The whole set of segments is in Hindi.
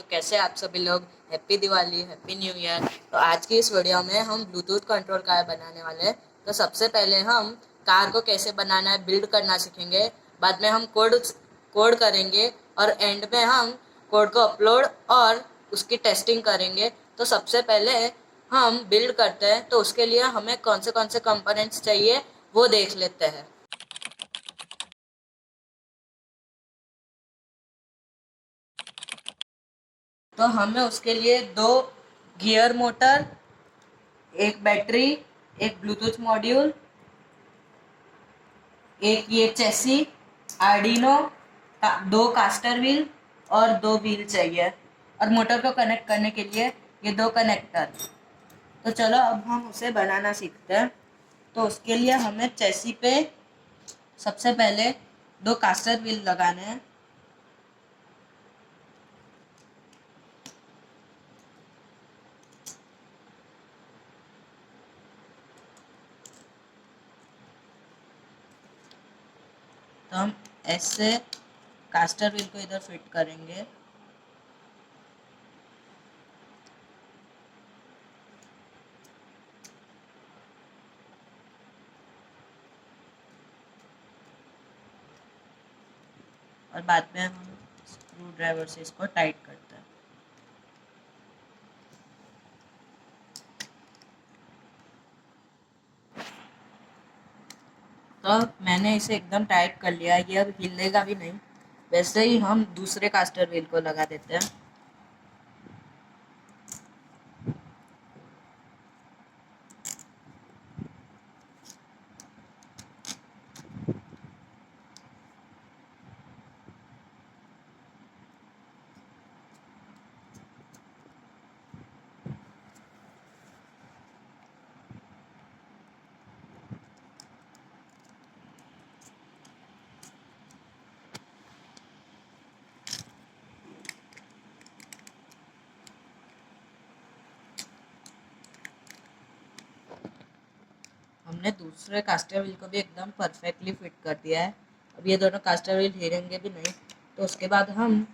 तो कैसे आप सभी लोग। Happy Diwali, happy new year. तो आज की इस वीडियो में हम ब्लूटूथ कंट्रोल कार बनाने वाले हैं। तो सबसे पहले हम कार को कैसे बनाना है बिल्ड करना सीखेंगे। बाद में हम कोड करेंगे और एंड में हम कोड को अपलोड और उसकी टेस्टिंग करेंगे। तो सबसे पहले हम बिल्ड करते हैं, तो उसके लिए हमें कौन से कंपोनेंट्स चाहिए वो देख लेते हैं। तो हमें उसके लिए 2 गियर मोटर, एक बैटरी, एक ब्लूटूथ मॉड्यूल, एक ये चेसी, आर्डिनो, 2 कास्टर व्हील और 2 व्हील चाहिए, और मोटर को कनेक्ट करने के लिए ये 2 कनेक्टर। तो चलो अब हम उसे बनाना सीखते हैं। तो उसके लिए हमें चेसी पे सबसे पहले 2 कास्टर व्हील लगाने हैं। तो हम ऐसे कास्टर व्हील को इधर फिट करेंगे। और बाद में हम स्क्रू ड्राइवर से इसको टाइट करते हैं। तो मैंने इसे एकदम टाइट कर लिया, ये अब हिलेगा भी नहीं। वैसे ही हम दूसरे कास्टर व्हील को लगा देते हैं। हमने दूसरे कास्टर व्हील को भी एकदम परफेक्टली फिट कर दिया है। अब ये दोनों कास्टर व्हील हिलेंगे भी नहीं। तो उसके बाद हम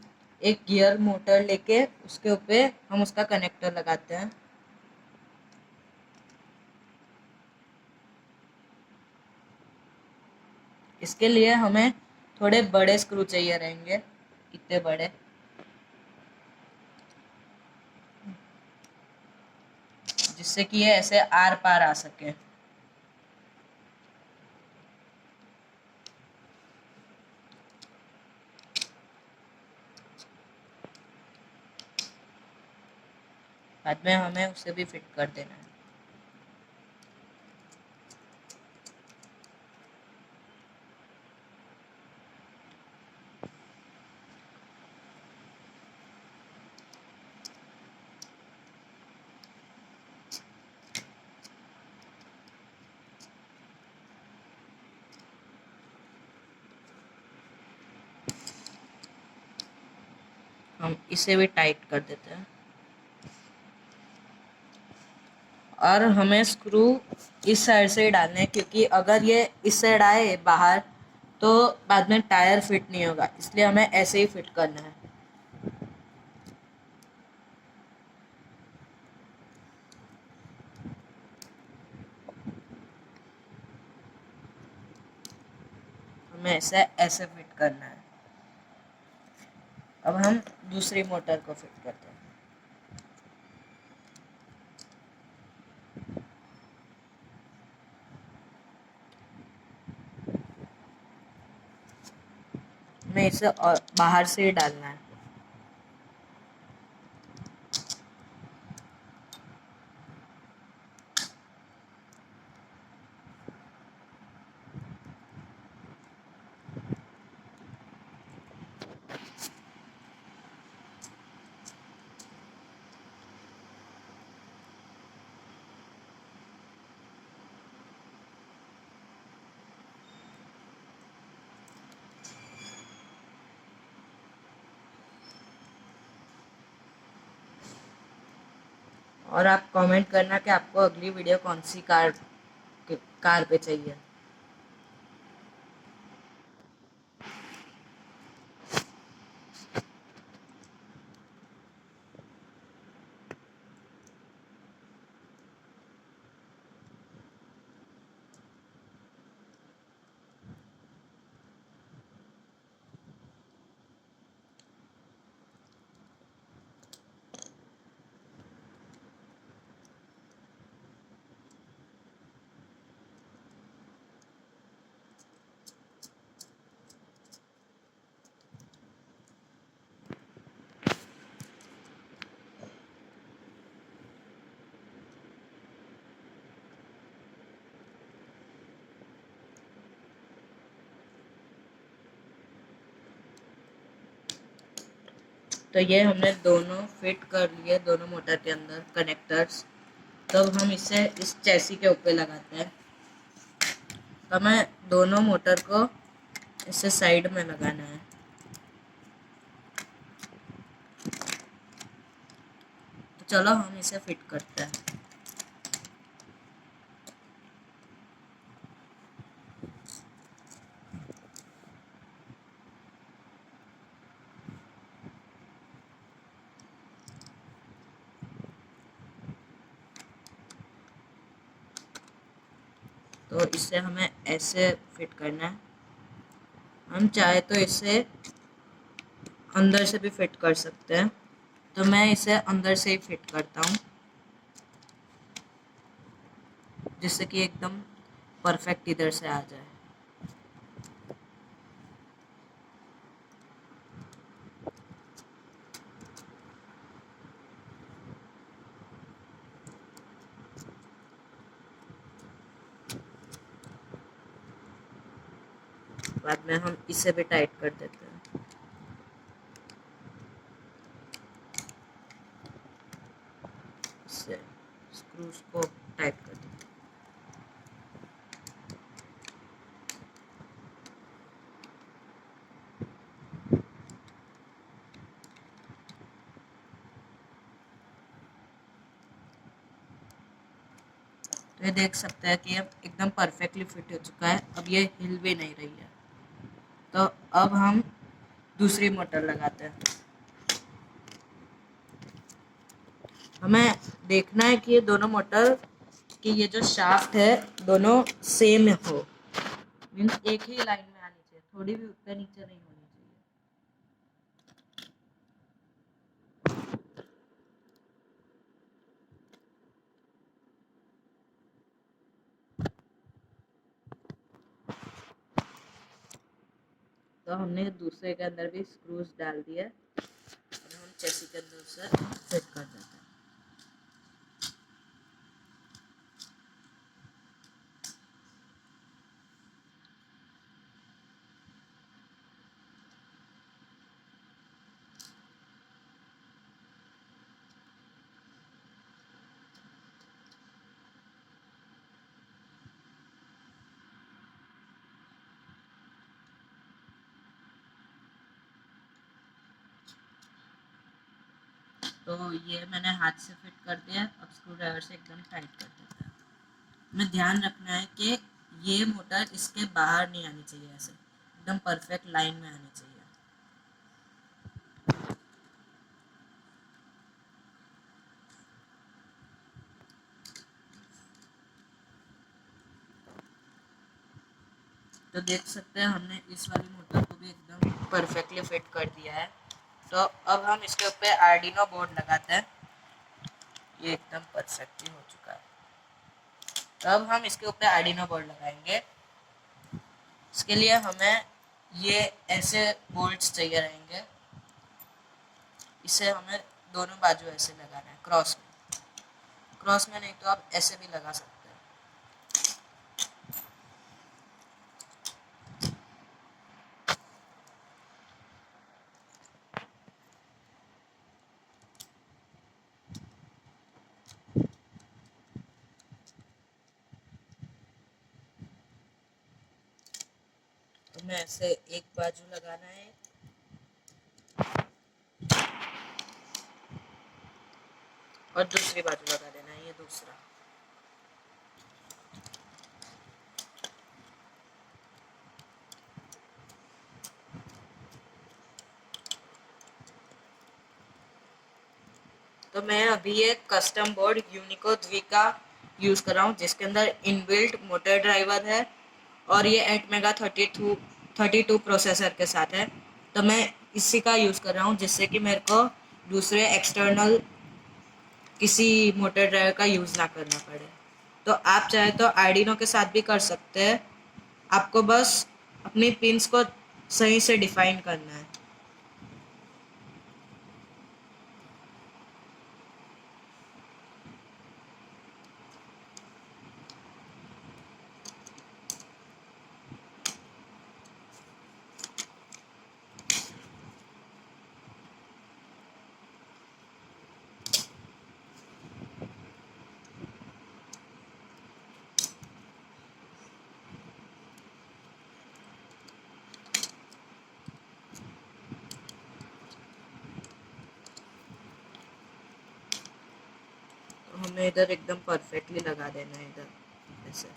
एक गियर मोटर लेके उसके ऊपर हम उसका कनेक्टर लगाते हैं। इसके लिए हमें थोड़े बड़े स्क्रू चाहिए रहेंगे। कितने बड़े, जिससे कि ये ऐसे आर पार आ सके। बाद में हमें उसे भी फिट कर देना है। हम इसे भी टाइट कर देते हैं। और हमें स्क्रू इस साइड से ही डालने हैं, क्योंकि अगर ये इस साइड आए बाहर तो बाद में टायर फिट नहीं होगा, इसलिए हमें ऐसे ही फिट करना है। हमें ऐसे ऐसे फिट करना है। अब हम दूसरी मोटर को फिट करते हैं। हमें इसे और बाहर से ही डालना है। और आप कमेंट करना कि आपको अगली वीडियो कौन सी कार पे चाहिए। तो ये हमने दोनों फिट कर लिए, दोनों मोटर के अंदर कनेक्टर्स। तो अब हम इसे इस चैसी के ऊपर लगाते हैं। तो हमें दोनों मोटर को इसे साइड में लगाना है। तो चलो हम इसे फिट करते हैं। तो इसे हमें ऐसे फिट करना है। हम चाहे तो इसे अंदर से भी फिट कर सकते हैं। तो मैं इसे अंदर से ही फिट करता हूँ, जिससे कि एकदम परफेक्ट इधर से आ जाए। बाद में हम इसे भी टाइट कर देते हैं। इससे स्क्रूज को टाइट कर देते हैं। तो ये देख सकते हैं कि अब एकदम परफेक्टली फिट हो चुका है। अब ये हिल भी नहीं रही है। तो अब हम दूसरी मोटर लगाते हैं। हमें देखना है कि ये दोनों मोटर की ये जो शाफ्ट है दोनों सेम हो, मीन्स एक ही लाइन में आनी चाहिए, थोड़ी भी ऊपर नीचे नहीं होनी चाहिए। तो हमने दूसरे के अंदर भी स्क्रूज डाल दिए। अब हम चेसी के अंदर से फिट कर देते हैं। तो ये मैंने हाथ से फिट कर दिया। अब स्क्रू ड्राइवर से एकदम टाइट कर देते हैं। हमें ध्यान रखना है कि ये मोटर इसके बाहर नहीं आनी चाहिए, ऐसे एकदम परफेक्ट लाइन में आनी चाहिए। तो देख सकते हैं हमने इस वाली मोटर को भी एकदम परफेक्टली फिट कर दिया है। तो अब हम इसके ऊपर आर्डिनो बोर्ड लगाते हैं। ये एकदम परफेक्टली हो चुका है। तो अब हम इसके ऊपर आर्डिनो बोर्ड लगाएंगे। इसके लिए हमें ये ऐसे बोल्ट्स चाहिए रहेंगे। इसे हमें दोनों बाजू ऐसे लगाना है, क्रॉस में। क्रॉस में नहीं तो आप ऐसे भी लगा सकते हैं। तो मैं ऐसे एक बाजू लगाना है और दूसरी बाजू लगा देना है, ये दूसरा। तो मैं अभी ये कस्टम बोर्ड यूनिको द्वी का यूज़ कर रहा हूँ, जिसके अंदर इनबिल्ट मोटर ड्राइवर है और ये 8 मेगा 32 प्रोसेसर के साथ है। तो मैं इसी का यूज़ कर रहा हूँ, जिससे कि मेरे को दूसरे एक्सटर्नल किसी मोटर ड्राइवर का यूज़ ना करना पड़े। तो आप चाहे तो आर्डिनो के साथ भी कर सकते हैं। आपको बस अपनी पिन्स को सही से डिफाइन करना है। हमें इधर एकदम परफेक्टली लगा देना है इधर ऐसे।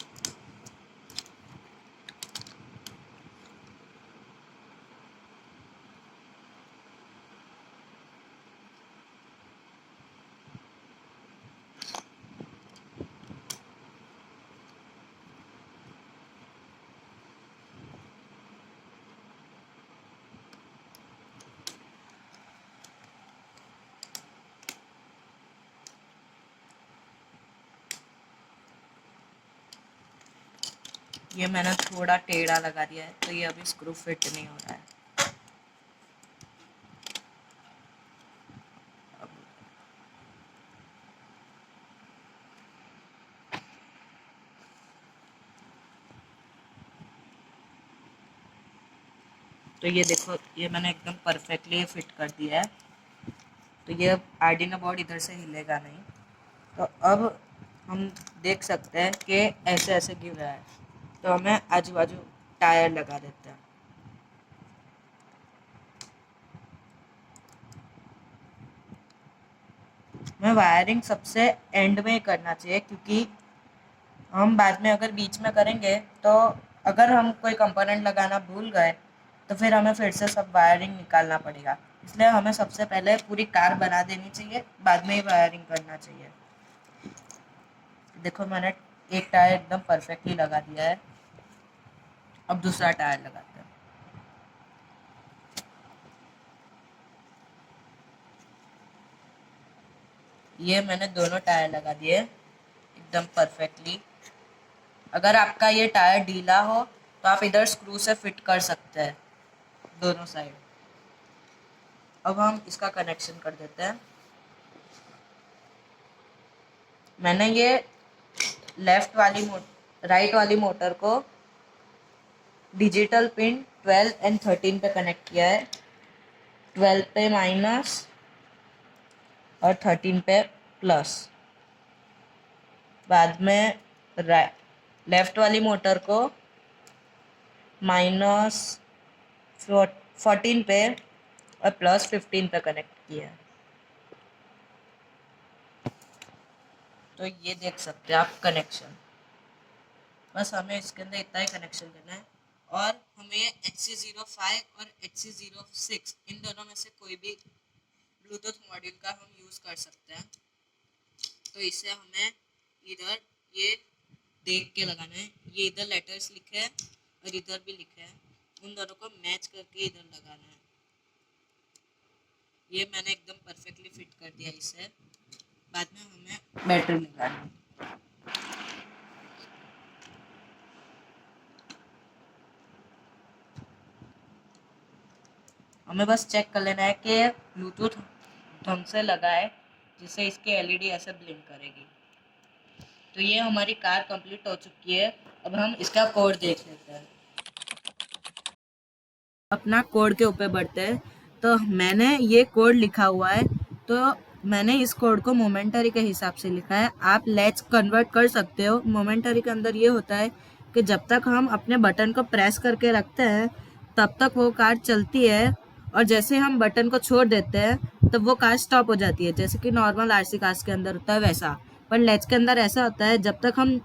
ये मैंने थोड़ा टेढ़ा लगा दिया है तो ये अभी स्क्रू फिट नहीं हो रहा है। तो ये देखो, ये मैंने एकदम परफेक्टली फिट कर दिया है। तो ये अब आर्डिनो बोर्ड इधर से हिलेगा नहीं। तो अब हम देख सकते हैं कि ऐसे ऐसे गिर रहा है, तो हमें आजू बाजू टायर लगा देते हैं। मैं वायरिंग सबसे एंड में करना चाहिए, क्योंकि हम बाद में अगर बीच में करेंगे तो अगर हम कोई कंपोनेंट लगाना भूल गए तो फिर हमें फिर से सब वायरिंग निकालना पड़ेगा। इसलिए हमें सबसे पहले पूरी कार बना देनी चाहिए, बाद में ही वायरिंग करना चाहिए। देखो मैंने एक टायर एकदम परफेक्टली लगा दिया है। अब दूसरा टायर लगाते हैं। ये मैंने दोनों टायर लगा दिए एकदम परफेक्टली। अगर आपका ये टायर ढीला हो तो आप इधर स्क्रू से फिट कर सकते हैं दोनों साइड। अब हम इसका कनेक्शन कर देते हैं। मैंने ये राइट वाली मोटर को डिजिटल पिन 12 एंड 13 पे कनेक्ट किया है। 12 पे माइनस और 13 पे प्लस। बाद में लेफ्ट वाली मोटर को माइनस 14 पे और प्लस 15 पे कनेक्ट किया है। तो ये देख सकते हैं आप कनेक्शन। बस हमें इसके अंदर इतना ही कनेक्शन देना है, और हमें HC05 और HC06 इन दोनों में से कोई भी ब्लूटूथ मॉड्यूल का हम यूज़ कर सकते हैं। तो इसे हमें इधर ये देख के लगाना है। ये इधर लेटर्स लिखे हैं और इधर भी लिखे हैं, उन दोनों को मैच करके इधर लगाना है। ये मैंने एकदम परफेक्टली फिट कर दिया इसे। बाद में हमें बैटरी लगानी है। हमें बस चेक कर लेना है कि ब्लूटूथ ढंग से लगा है, जिससे इसकी एलईडी ऐसे ब्लिंक करेगी। तो ये हमारी कार कंप्लीट हो चुकी है। अब हम इसका कोड देख लेते हैं। अपना कोड के ऊपर बढ़ते हैं। तो मैंने ये कोड लिखा हुआ है, तो मैंने इस कोड को मोमेंटरी के हिसाब से लिखा है। आप लैच कन्वर्ट कर सकते हो। मोमेंटरी के अंदर ये होता है कि जब तक हम अपने बटन को प्रेस करके रखते हैं तब तक वो कार चलती है, और जैसे हम बटन को छोड़ देते हैं तब वो कार स्टॉप हो जाती है, जैसे कि नॉर्मल आरसी कार्स के अंदर होता है वैसा। पर लैच के अंदर ऐसा होता है, जब तक हम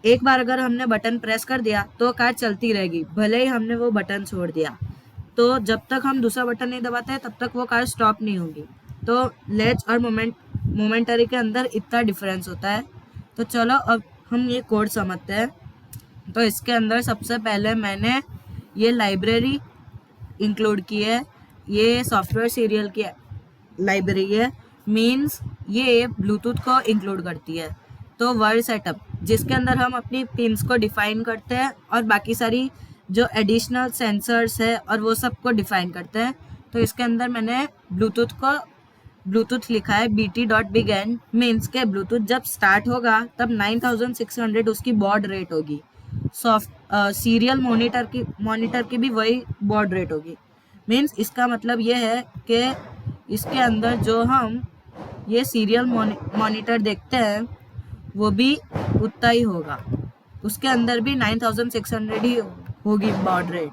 एक बार अगर हमने बटन प्रेस कर दिया तो कार चलती रहेगी, भले ही हमने वो बटन छोड़ दिया। तो जब तक हम दूसरा बटन नहीं दबाते हैं तब तक वो कार स्टॉप नहीं होगी। तो लैच और मोमेंटरी के अंदर इतना डिफरेंस होता है। तो चलो अब हम ये कोड समझते हैं। तो इसके अंदर सबसे पहले मैंने ये लाइब्रेरी इंक्लूड की है। ये सॉफ्टवेयर सीरियल की लाइब्रेरी है, मीन्स ये ब्लूटूथ को इंक्लूड करती है। तो वर्ड सेटअप, जिसके अंदर हम अपनी पिन्स को डिफाइन करते हैं और बाकी सारी जो एडिशनल सेंसर्स है और वो सब को डिफाइन करते हैं। तो इसके अंदर मैंने ब्लूटूथ लिखा है BT.begin, मीन्स के ब्लूटूथ जब स्टार्ट होगा तब 9600 उसकी बॉड रेट होगी। सीरियल मॉनिटर की भी वही बॉड रेट होगी। मीन्स इसका मतलब ये है कि इसके अंदर जो हम ये सीरियल मॉनिटर देखते हैं वो भी उतना ही होगा, उसके अंदर भी 9600 ही होगी बॉड रेट।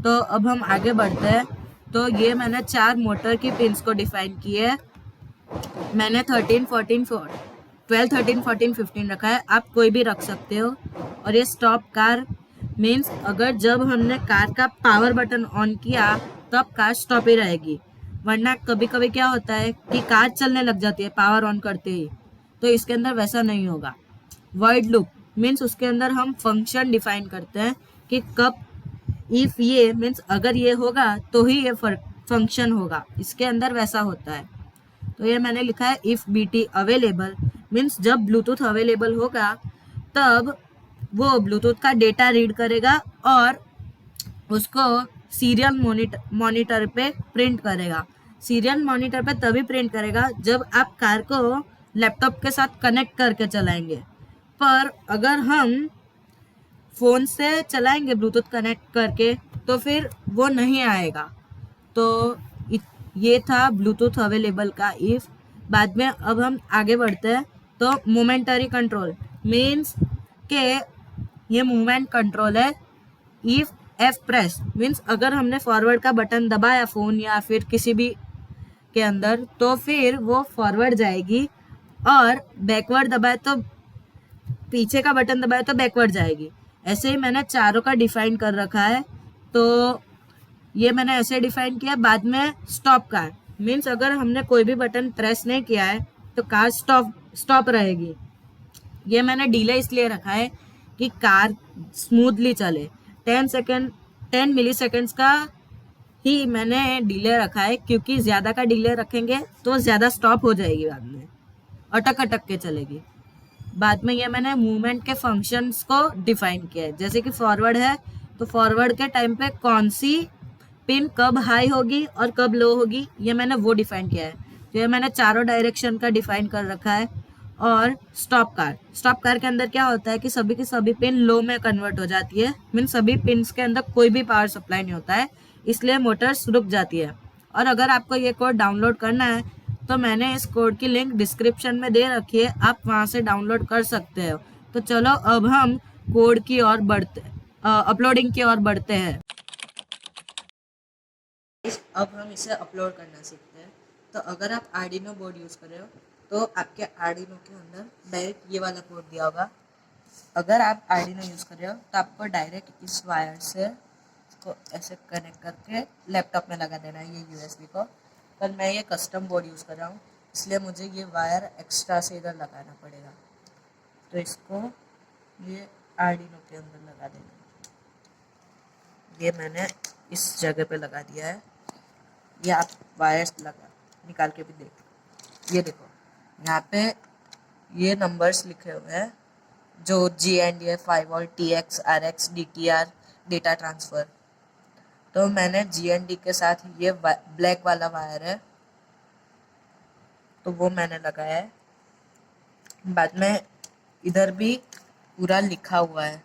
तो अब हम आगे बढ़ते हैं। तो ये मैंने 4 मोटर की पिन्स को डिफाइन की है। मैंने 13, 14, 12, 13, 14, 15 रखा है, आप कोई भी रख सकते हो। और ये स्टॉप कार मीन्स अगर जब हमने कार का पावर बटन ऑन किया तब कार स्टॉप ही रहेगी, वरना कभी कभी क्या होता है कि कार चलने लग जाती है पावर ऑन करते ही, तो इसके अंदर वैसा नहीं होगा। वर्ड लूप मीन्स उसके अंदर हम फंक्शन डिफाइन करते हैं कि कब, इफ ये मीन्स अगर ये होगा तो ही ये फंक्शन होगा, इसके अंदर वैसा होता है। तो ये मैंने लिखा है if B T available means जब ब्लूटूथ अवेलेबल होगा तब वो ब्लूटूथ का डेटा रीड करेगा और उसको सीरियल मॉनिटर पे प्रिंट करेगा। सीरियल मॉनिटर पे तभी प्रिंट करेगा जब आप कार को लैपटॉप के साथ कनेक्ट करके चलाएंगे, पर अगर हम फ़ोन से चलाएंगे ब्लूटूथ कनेक्ट करके तो फिर वो नहीं आएगा। तो ये था ब्लूटूथ अवेलेबल का इफ़। बाद में अब हम आगे बढ़ते हैं। तो मोमेंटरी कंट्रोल मीन्स के ये मूवमेंट कंट्रोल है। इफ एफ प्रेस मीन्स अगर हमने फॉरवर्ड का बटन दबाया फ़ोन या फिर किसी भी के अंदर तो फिर वो फॉरवर्ड जाएगी, और बैकवर्ड दबाए तो पीछे का बटन दबाए तो बैकवर्ड जाएगी। ऐसे ही मैंने चारों का डिफाइन कर रखा है। तो ये मैंने ऐसे डिफाइन किया। बाद में स्टॉप कार मीन्स अगर हमने कोई भी बटन प्रेस नहीं किया है तो कार स्टॉप रहेगी। ये मैंने डिले इसलिए रखा है कि कार स्मूथली चले। 10 मिली सेकेंड्स का ही मैंने डिले रखा है, क्योंकि ज़्यादा का डिले रखेंगे तो ज़्यादा स्टॉप हो जाएगी, बाद में अटक अटक के चलेगी। बाद में ये मैंने मूवमेंट के फंक्शंस को डिफाइन किया है, जैसे कि फॉरवर्ड है तो फॉरवर्ड के टाइम पे कौन सी पिन कब हाई होगी और कब लो होगी, ये मैंने वो डिफाइन किया है। तो ये मैंने चारों डायरेक्शन का डिफाइन कर रखा है। और स्टॉप कार के अंदर क्या होता है कि सभी की सभी पिन लो में कन्वर्ट हो जाती है, मीन सभी पिन्स के अंदर कोई भी पावर सप्लाई नहीं होता है, इसलिए मोटर्स रुक जाती है। और अगर आपको ये कोड डाउनलोड करना है तो मैंने इस कोड की लिंक डिस्क्रिप्शन में दे रखी है, आप वहाँ से डाउनलोड कर सकते हो। तो चलो अब हम कोड की ओर अपलोडिंग की ओर बढ़ते हैं। अब हम इसे अपलोड करना सीखते हैं। तो अगर आप आर्डिनो बोर्ड यूज़ कर रहे हो तो आपके आर्डिनो के अंदर डायरेक्ट ये वाला कोड दिया होगा। अगर आप आर्डिनो यूज़ कर रहे हो तो आपको डायरेक्ट इस वायर से इसको ऐसे कनेक्ट करके लैपटॉप में लगा देना है, ये यूएसबी को। पर मैं ये कस्टम बोर्ड यूज़ कर रहा हूँ, इसलिए मुझे ये वायर एक्स्ट्रा से इधर लगाना पड़ेगा। तो इसको ये आर्डिनो के अंदर लगा देना है। ये मैंने इस जगह पे लगा दिया है। ये आप वायर्स लगा निकाल के भी देख, ये देखो यहाँ पे ये नंबर्स लिखे हुए हैं जो GNDA 5 और TX RX DTR data transfer. तो मैंने GND के साथ ये ब्लैक वाला वायर है तो वो मैंने लगाया है। बाद में इधर भी पूरा लिखा हुआ है,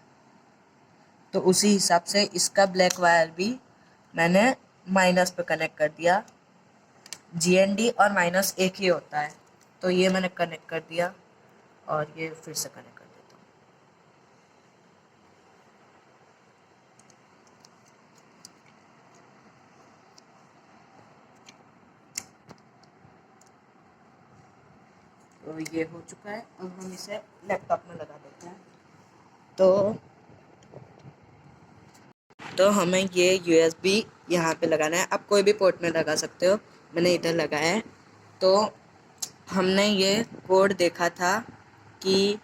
तो उसी हिसाब से इसका ब्लैक वायर भी मैंने माइनस पे कनेक्ट कर दिया। GND और माइनस एक ही होता है, तो ये मैंने कनेक्ट कर दिया और ये फिर से कनेक्ट कर देता हूँ। तो ये हो चुका है। अब हम इसे लैपटॉप में लगा देते हैं। तो हमें ये USB यहाँ पे लगाना है। आप कोई भी पोर्ट में लगा सकते हो, मैंने इधर लगाया है। तो हमने ये कोड देखा था कि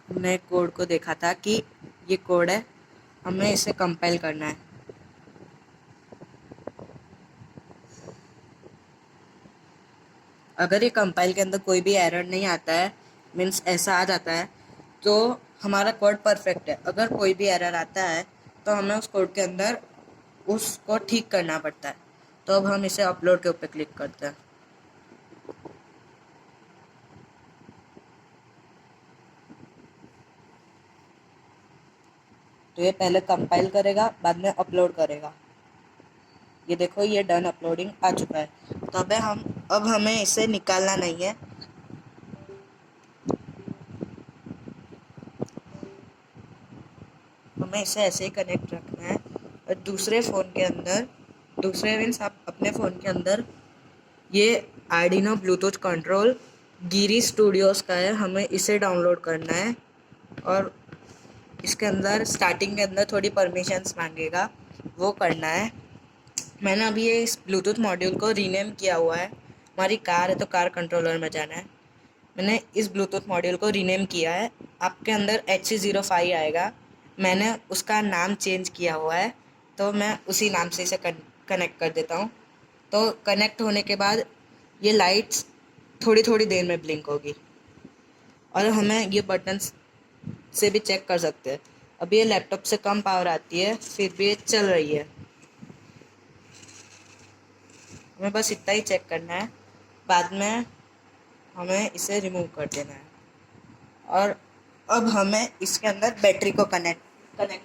हमने कोड को देखा था कि ये कोड है, हमें इसे कंपाइल करना है। अगर ये कंपाइल के अंदर कोई भी एरर नहीं आता है, मीन्स ऐसा आ जाता है, तो हमारा कोड परफेक्ट है। अगर कोई भी एरर आता है तो हमें उस कोड के अंदर उसको ठीक करना पड़ता है। तो अब हम इसे अपलोड के ऊपर क्लिक करते हैं। तो ये पहले कंपाइल करेगा, बाद में अपलोड करेगा। ये देखो ये डन अपलोडिंग आ चुका है। तो अब हमें इसे निकालना नहीं है। हमें इसे ऐसे ही कनेक्ट रखना है और दूसरे फ़ोन के अंदर दूसरे मीन्स आप अपने फ़ोन के अंदर ये आर्डिनो ब्लूटूथ कंट्रोल गिरी स्टूडियोज़ का है, हमें इसे डाउनलोड करना है। और इसके अंदर स्टार्टिंग के अंदर थोड़ी परमिशंस मांगेगा, वो करना है। मैंने अभी ये इस ब्लूटूथ मॉड्यूल को रीनेम किया हुआ है। हमारी कार है तो कार कंट्रोलर में जाना है। मैंने इस ब्लूटूथ मॉड्यूल को रीनेम किया है। आपके अंदर HC05 आएगा, मैंने उसका नाम चेंज किया हुआ है, तो मैं उसी नाम से इसे कनेक्ट कर देता हूँ। तो कनेक्ट होने के बाद ये लाइट्स थोड़ी थोड़ी देर में ब्लिंक होगी और हमें ये बटन से भी चेक कर सकते हैं। अभी ये लैपटॉप से कम पावर आती है, फिर भी ये चल रही है। हमें बस इतना ही चेक करना है, बाद में हमें इसे रिमूव कर देना है। और अब हमें इसके अंदर बैटरी को कनेक्ट करना है।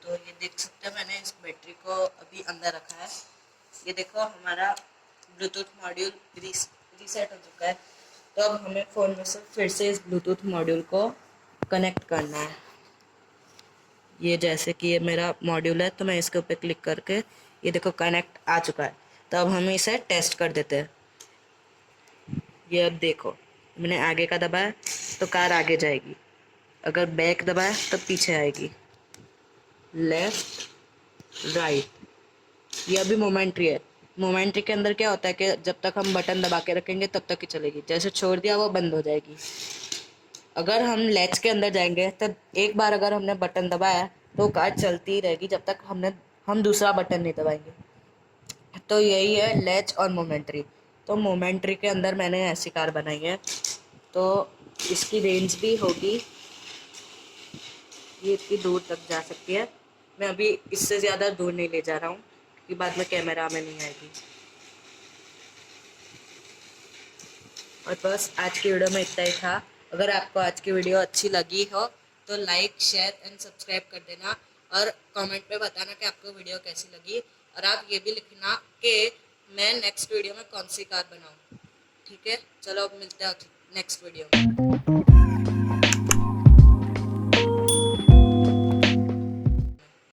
तो ये देख सकते हैं, मैंने इस बैटरी को अभी अंदर रखा है। ये देखो हमारा ब्लूटूथ मॉड्यूल रीसेट हो चुका है। तो अब हमें फ़ोन में से फिर से इस ब्लूटूथ मॉड्यूल को कनेक्ट करना है। ये जैसे कि ये मेरा मॉड्यूल है, तो मैं इसके ऊपर क्लिक करके ये देखो कनेक्ट आ चुका है। तो अब हम इसे टेस्ट कर देते हैं। ये अब देखो, मैंने आगे का दबाया तो कार आगे जाएगी, अगर बैक दबाया तो पीछे आएगी, लेफ्ट राइट। ये अभी मोमेंट्री है। मोमेंट्री के अंदर क्या होता है कि जब तक हम बटन दबा के रखेंगे तब तक ही चलेगी, जैसे छोड़ दिया वो बंद हो जाएगी। अगर हम लैच के अंदर जाएंगे तो एक बार अगर हमने बटन दबाया तो कार चलती ही रहेगी जब तक हम दूसरा बटन नहीं दबाएंगे। तो यही है लैच और मोमेंट्री। तो मोमेंट्री के अंदर मैंने ऐसी कार बनाई है, तो इसकी रेंज भी होगी, ये इतनी दूर तक जा सकती है। मैं अभी इससे ज़्यादा दूर नहीं ले जा रहा हूँ क्योंकि बाद में कैमरा में नहीं आएगी। और बस आज की वीडियो में इतना ही था। अगर आपको आज की वीडियो अच्छी लगी हो तो लाइक शेयर एंड सब्सक्राइब कर देना और कमेंट में बताना कि आपको वीडियो कैसी लगी। और आप ये भी लिखना कि मैं नेक्स्ट वीडियो में कौन सी कार बनाऊँ। ठीक है, चलो अब मिलते हैं नेक्स्ट वीडियो में।